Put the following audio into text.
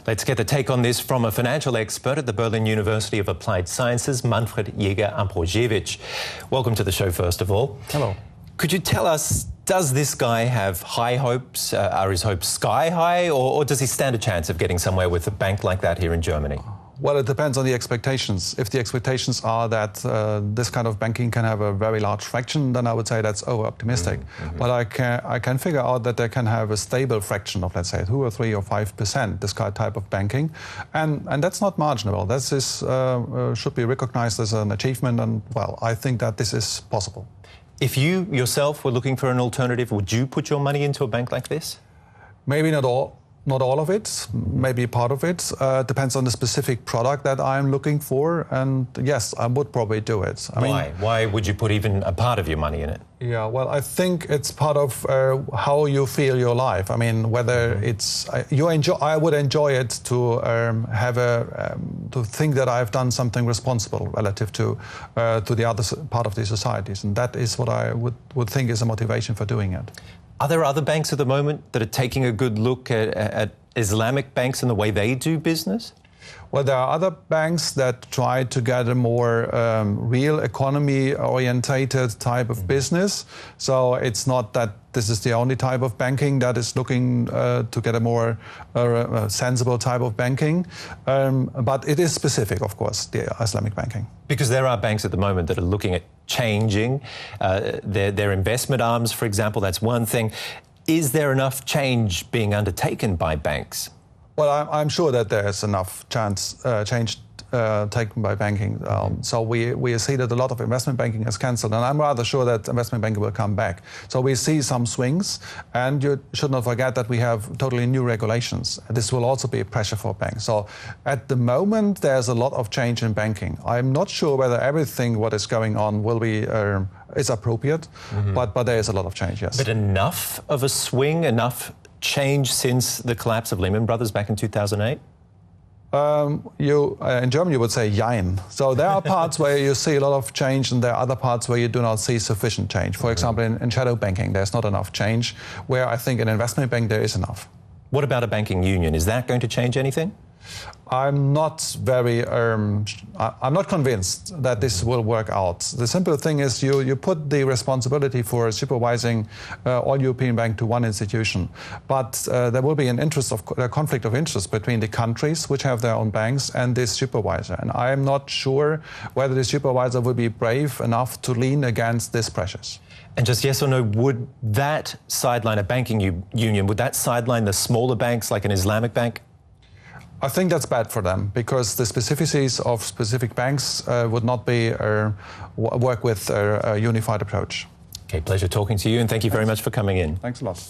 Let's get the take on this from a financial expert at the Berlin University of Applied Sciences, Manfred Jäger-Ambrozewicz. Welcome to the show, first of all. Hello. Could you tell us, does this guy have high hopes? Are his hopes sky high, or does he stand a chance of getting somewhere with a bank like that here in Germany? Well, it depends on the expectations. If the expectations are that this kind of banking can have a very large fraction, then I would say that's over-optimistic. But I can figure out that they can have a stable fraction of, let's say, 2 or 3 or 5%, this type of banking. And that's not marginal. That should be recognized as an achievement. And, well, I think that this is possible. If you yourself were looking for an alternative, would you put your money into a bank like this? Maybe not all. Not all of it, maybe part of it. Depends on the specific product that I'm looking for. And yes, I would probably do it. Why? Why would you put even a part of your money in it? Yeah, well, I think it's part of how you feel your life. I mean, whether it's I would enjoy it to to think that I've done something responsible relative to the other part of the societies, and that is what I would think is a motivation for doing it. Are there other banks at the moment that are taking a good look at Islamic banks and the way they do business? Well, there are other banks that try to get a more real economy-orientated type of business. So it's not that this is the only type of banking that is looking to get a more sensible type of banking. But it is specific, of course, the Islamic banking. Because there are banks at the moment that are looking at changing their investment arms, for example. That's one thing. Is there enough change being undertaken by banks? Well, I'm sure that there's enough change taken by banking. So we see that a lot of investment banking is cancelled, and I'm rather sure that investment banking will come back. So we see some swings, and you should not forget that we have totally new regulations. This will also be a pressure for banks. So at the moment, there's a lot of change in banking. I'm not sure whether everything what is going on will be is appropriate, but there is a lot of change, yes. But enough of a swing, enough change since the collapse of Lehman Brothers back in 2008? In German you would say jein. So there are parts where you see a lot of change, and there are other parts where you do not see sufficient change. For example, in shadow banking, there's not enough change, where I think in investment bank there is enough. What about a banking union? Is that going to change anything? I'm not very. I'm not convinced that this will work out. The simple thing is you put the responsibility for supervising all European banks to one institution, but there will be a conflict of interest between the countries which have their own banks and this supervisor. And I'm not sure whether the supervisor will be brave enough to lean against these pressures. And just yes or no, would that sideline a banking union? Would that sideline the smaller banks like an Islamic bank? I think that's bad for them, because the specificities of specific banks would not be work with a unified approach. Okay, pleasure talking to you, and thank you very much for coming in. Thanks a lot.